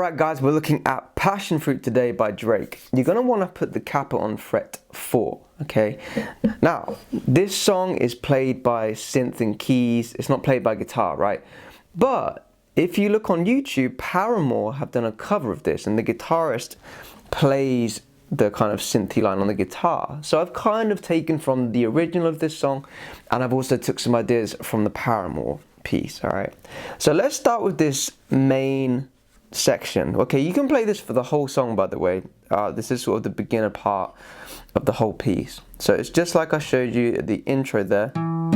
Alright guys, we're looking at Passionfruit today by Drake. You're going to want to put the capo on fret 4, okay? Now, this song is played by synth and keys. It's not played by guitar, right? But if you look on YouTube, Paramore have done a cover of this and the guitarist plays the kind of synthy line on the guitar. So I've kind of taken from the original of this song and I've also took some ideas from the Paramore piece, alright? So let's start with this main section. Okay, you can play this for the whole song, by the way. This is sort of the beginner part of the whole piece. So it's just like I showed you at the intro there. I'm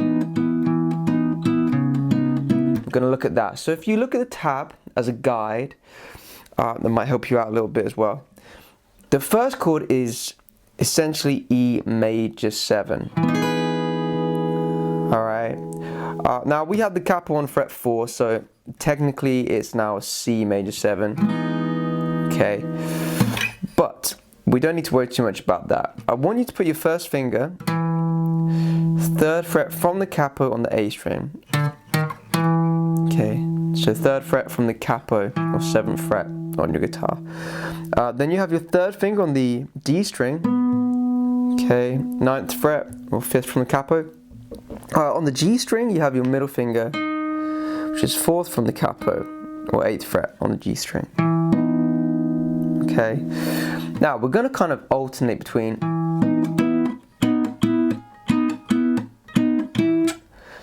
going to look at that. So if you look at the tab as a guide, that might help you out a little bit as well. The first chord is essentially E major 7. Alright. Now we have the capo on fret 4, so technically it's now a C major 7. Okay. But we don't need to worry too much about that. I want you to put your first finger, 3rd fret from the capo on the A string. Okay. So 3rd fret from the capo or 7th fret on your guitar. Then you have your 3rd finger on the D string. Okay. 9th fret or 5th from the capo. On the G string, you have your middle finger, which is 4th from the capo, or 8th fret on the G string. Okay. Now, we're going to kind of alternate between.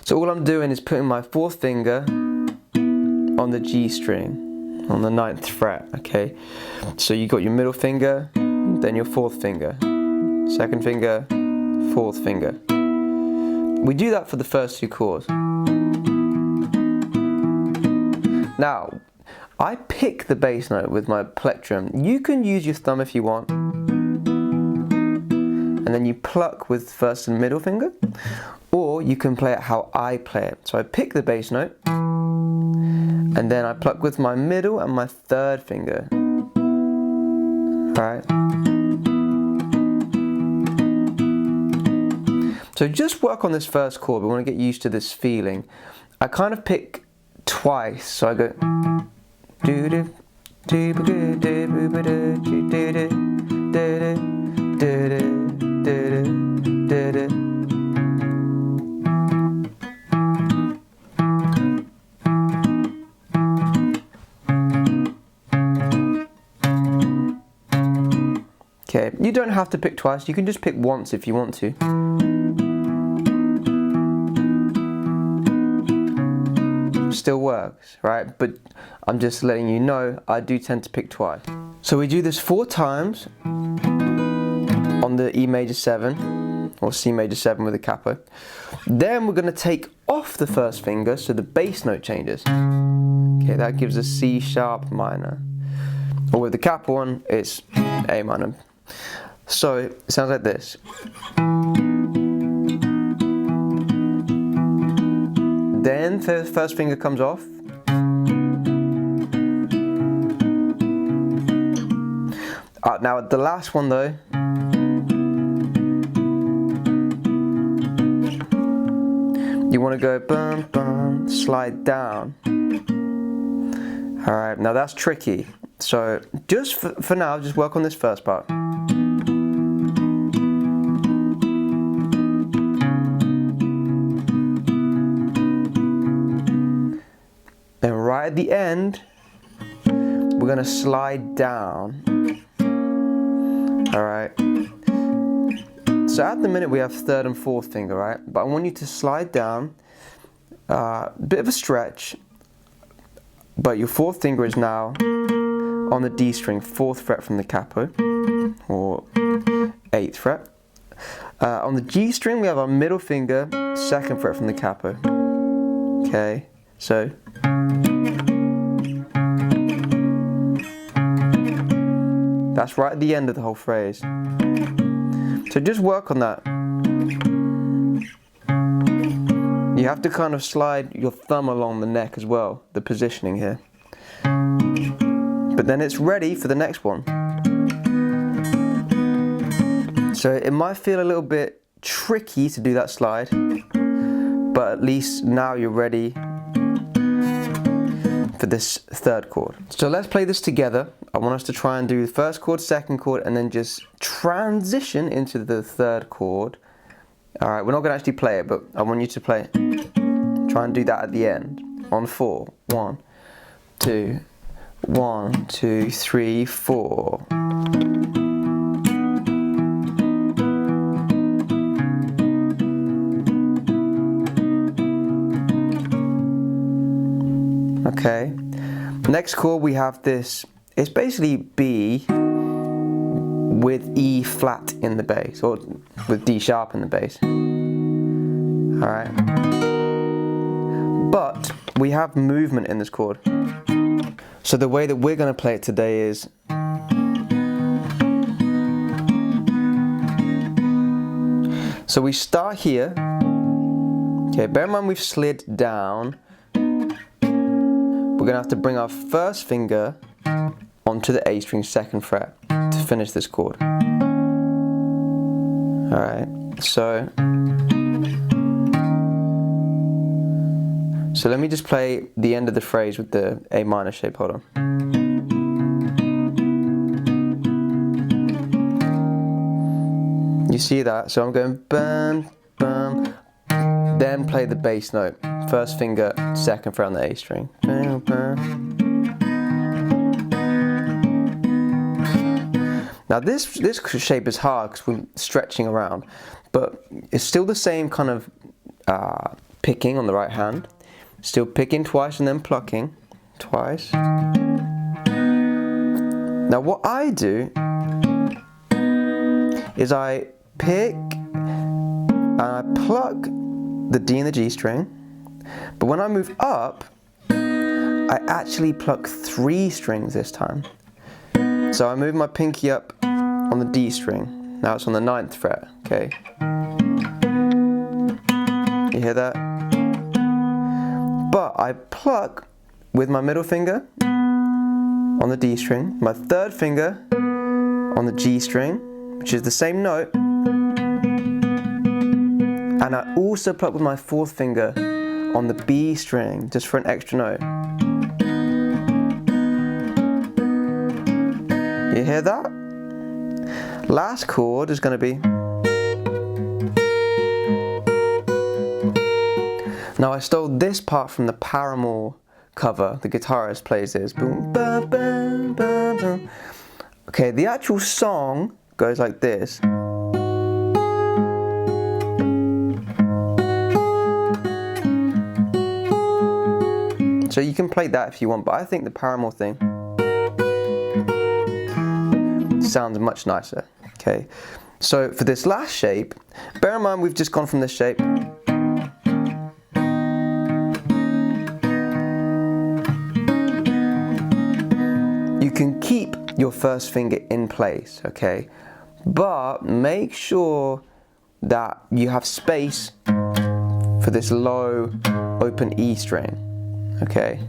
So all I'm doing is putting my 4th finger on the G string, on the 9th fret, okay? So you got your middle finger, then your 4th finger, 2nd finger, 4th finger. We do that for the first 2 chords. Now, I pick the bass note with my plectrum. You can use your thumb if you want. And then you pluck with first and middle finger. Or you can play it how I play it. So I pick the bass note. And then I pluck with my middle and my 3rd finger. Alright. So just work on this first chord. We want to get used to this feeling. I kind of pick twice, so I go. Okay, you don't have to pick twice. You can just pick once if you want to. Still works, right? But I'm just letting you know I do tend to pick twice. So we do this 4 times on the E major 7 or C major 7 with a capo. Then we're going to take off the first finger so the bass note changes. Okay, that gives a C sharp minor. Or with the capo on, it's A minor. So it sounds like this. Then the first finger comes off. Now the last one though, you want to go bum bum, slide down. Alright, now that's tricky. So just for now, just work on this first part. Then right at the end, we're going to slide down. Alright. So at the minute we have 3rd and 4th finger, right? But I want you to slide down, bit of a stretch, but your 4th finger is now on the D string, 4th fret from the capo, or 8th fret. On the G string we have our middle finger, 2nd fret from the capo. Okay, so. That's right at the end of the whole phrase. So just work on that. You have to kind of slide your thumb along the neck as well, the positioning here. But then it's ready for the next one. So it might feel a little bit tricky to do that slide, but at least now you're ready for this third chord. So let's play this together. I want us to try and do the first chord, second chord, and then just transition into the third chord. Alright, we're not going to actually play it, but I want you to play. Try and do that at the end. On 4. 1, 2, 1, 2, 3, 4. Okay. Next chord we have this. It's basically B with E flat in the bass, or with D sharp in the bass. Alright. But we have movement in this chord. So the way that we're going to play it today is so we start here. Okay, bear in mind we've slid down. We're going to have to bring our first finger onto the A string 2nd fret to finish this chord. Alright, so let me just play the end of the phrase with the A minor shape. Hold on. You see that? So I'm going bum, bum, then play the bass note. First finger, 2nd fret on the A string. Now this shape is hard because we're stretching around, but it's still the same kind of picking on the right hand. Still picking twice and then plucking twice. Now what I do is I pick and I pluck the D and the G string, but when I move up, I actually pluck 3 strings this time. So I move my pinky up on the D string. Now it's on the 9th fret, okay? You hear that? But I pluck with my middle finger on the D string, my 3rd finger on the G string, which is the same note, and I also pluck with my 4th finger on the B string, just for an extra note. You hear that? Last chord is going to be. Now I stole this part from the Paramore cover. The guitarist plays this. Boom, ba, ba, ba, ba. Okay, the actual song goes like this. So you can play that if you want, but I think the Paramore thing sounds much nicer. Okay, so for this last shape, bear in mind we've just gone from this shape. You can keep your first finger in place, okay, but make sure that you have space for this low open E string, okay.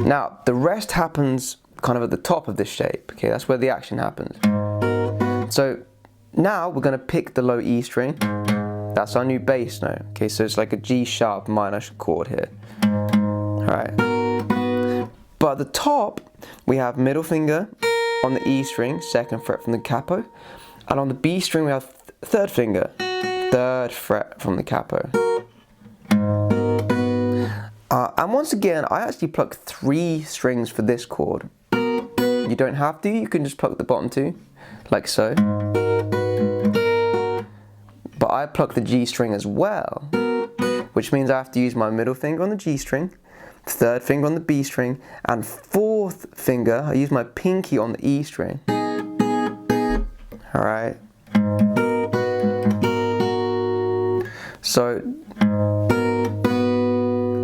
Now, the rest happens kind of at the top of this shape, okay, that's where the action happens. So now we're going to pick the low E string, that's our new bass note, okay, so it's like a G sharp minor chord here, alright. But at the top, we have middle finger on the E string, 2nd fret from the capo, and on the B string we have 3rd finger, 3rd fret from the capo. And once again, I actually pluck 3 strings for this chord. You don't have to, you can just pluck the bottom 2, like so. But I pluck the G string as well, which means I have to use my middle finger on the G string, 3rd finger on the B string, and 4th finger, I use my pinky on the E string. Alright. So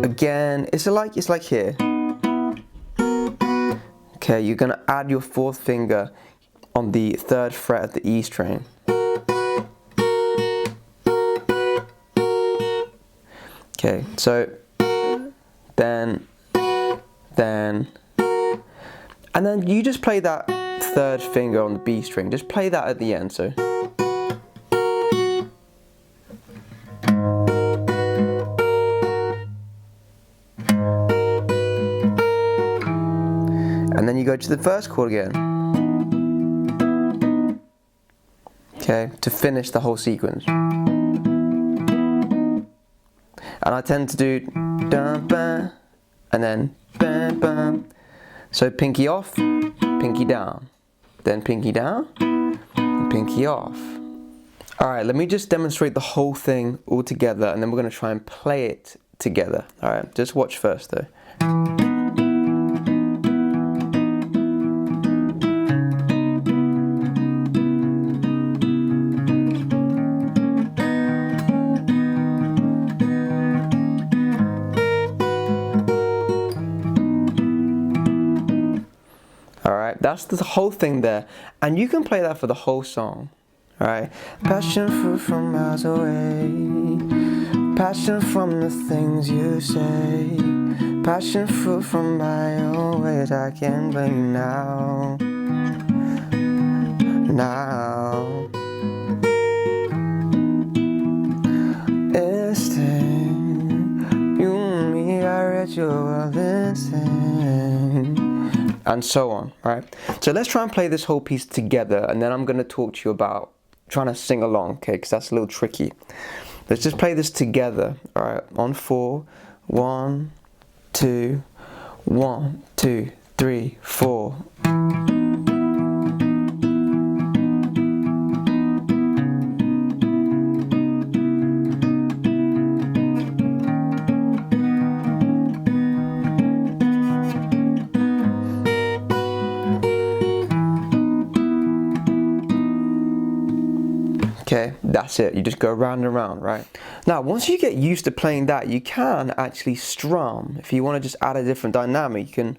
again, it's like here. Okay, you're gonna add your 4th finger on the 3rd fret of the E string. Okay, so then, and then you just play that 3rd finger on the B string. Just play that at the end. So. go to the first chord again. Okay, to finish the whole sequence. And I tend to do dun, ba, and then ba, ba. So pinky off, pinky down, then pinky down, and pinky off. Alright, let me just demonstrate the whole thing all together, and then we're going to try and play it together. Alright, just watch first though. Alright, that's the whole thing there, and you can play that for the whole song. Alright, passion fruit from miles away, passion from the things you say, passion fruit from my own ways, I can't blame you now, now. Instinct, you and me, I read your instinct. And so on, right? So let's try and play this whole piece together, and then I'm going to talk to you about trying to sing along, okay? Because that's a little tricky. Let's just play this together, all right? On 4, 1, 2, 1, 2, 3, 4. Okay, that's it. You just go round and around, right? Now, once you get used to playing that, you can actually strum. If you want to just add a different dynamic, you can.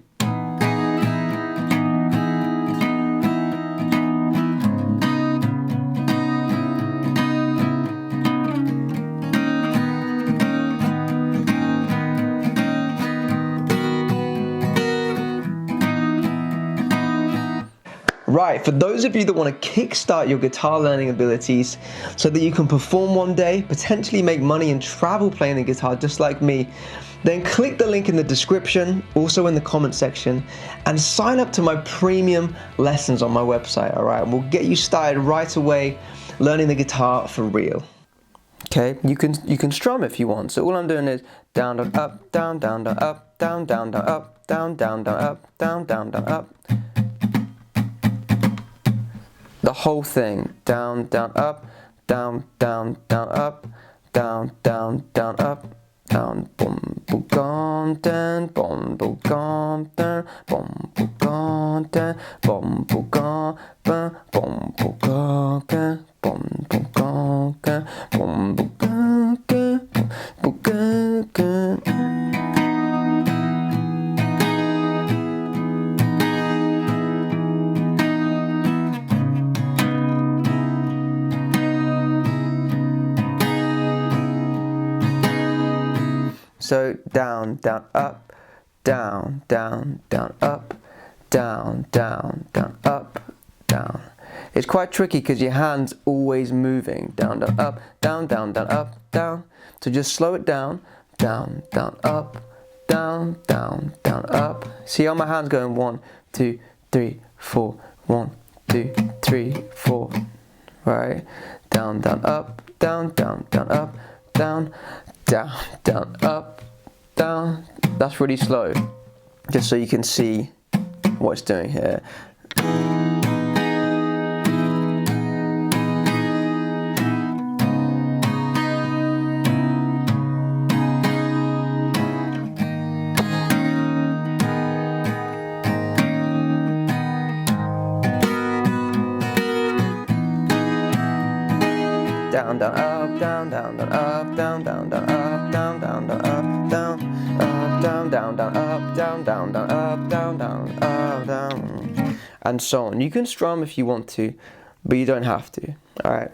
Right, for those of you that want to kickstart your guitar learning abilities so that you can perform one day, potentially make money and travel playing the guitar just like me, then click the link in the description, also in the comment section, and sign up to my premium lessons on my website, alright? We'll get you started right away learning the guitar for real. Okay, you can strum if you want. So all I'm doing is down, down, up, down, down, down, up, down, down, down, up, down, down, down, up, down, down, down, up. The whole thing, down, down, up, down, down, down, up, down, down, down, up, down, boom, boom, gone, down, boom, boom, gone, down, boom, boom, gone, down, boom, boom, gone, boom, boom, boom, gone, down, boom, boom, gone, down, boom, boom, gone, down, boom, gone, gone. So down, down, up, down, down, down, up, down, down, down, up, down. It's quite tricky because your hand's always moving. Down, down, up, down, down, down, up, down. So just slow it down, down, down, up, down, down, down, up. See how my hand's going? 1, 2, 3, 4. 1, 2, 3, 4. Right? Down, down, up, down, down, down, up, down, down, down, up, down. That's really slow, just so you can see what it's doing here. Down, down, up, down, down, down, up, down, down, down, up, down, down, down, up, down, up, down, down, down, up, down, down, down, up, down, down, up, down, and so on. You can strum if you want to, but you don't have to. All right.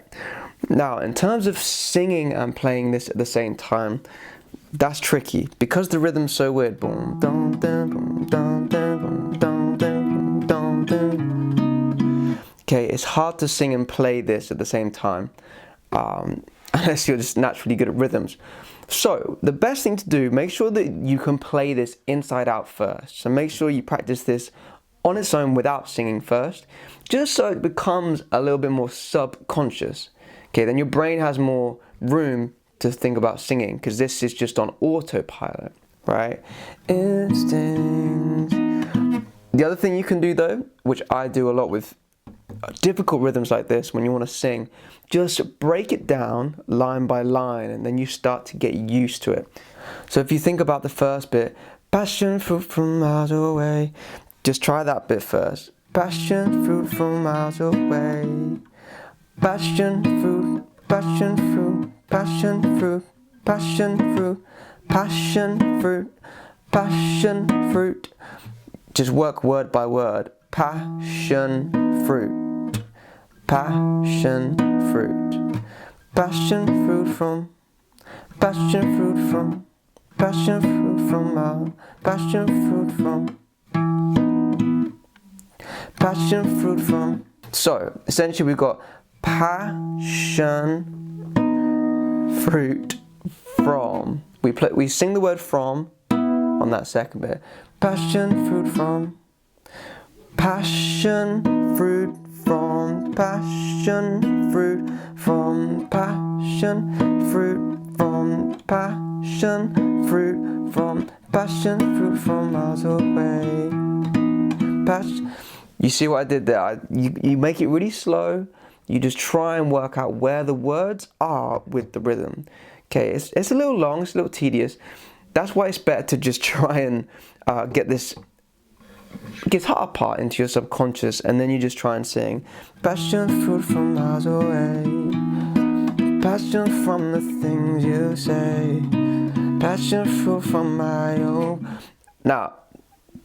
Now, in terms of singing and playing this at the same time, that's tricky because the rhythm's so weird. Boom, dum, dum, boom, dum, dum, boom, dum, dum, dum, dum. Okay, it's hard to sing and play this at the same time. Unless you're just naturally good at rhythms. So the best thing to do, make sure that you can play this inside out first. So make sure you practice this on its own without singing first, just so it becomes a little bit more subconscious. Okay, then your brain has more room to think about singing, because this is just on autopilot, right? Instincts. The other thing you can do though, which I do a lot with difficult rhythms like this, when you want to sing, just break it down line by line, and then you start to get used to it. So if you think about the first bit, passion fruit from miles away, just try that bit first. Passion fruit from miles away. Passion fruit, passion fruit, passion fruit, passion fruit, passion fruit, passion fruit. Just work word by word. Passion fruit, passion fruit, passion fruit from, passion fruit from, passion fruit from out, passion fruit from, passion fruit from. So essentially we've got passion fruit from. We sing the word from on that second bit. Passion fruit from, passion fruit from, passion fruit from, passion fruit from, passion fruit from, passion fruit from miles away. You see what I did there? You make it really slow. You just try and work out where the words are with the rhythm. Okay, it's a little long, it's a little tedious. That's why it's better to just try and get this guitar part into your subconscious, and then you just try and sing passion fruit from miles away, passion from the things you say, passion fruit from my own. Now,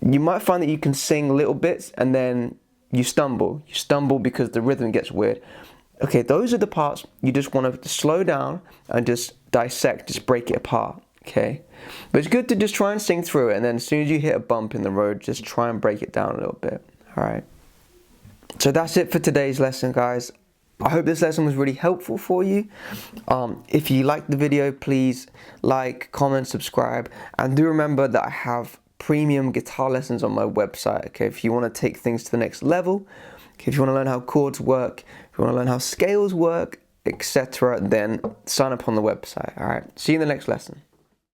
you might find that you can sing little bits and then you stumble because the rhythm gets weird. Okay, those are the parts you just want to slow down and just dissect, just break it apart. Okay, but it's good to just try and sing through it, and then as soon as you hit a bump in the road, just try and break it down a little bit. All right, so that's it for today's lesson, guys. I hope this lesson was really helpful for you. If you liked the video, please like, comment, subscribe, and do remember that I have premium guitar lessons on my website. Okay, if you want to take things to the next level, okay, if you want to learn how chords work, if you want to learn how scales work, etc., then sign up on the website. All right, see you in the next lesson.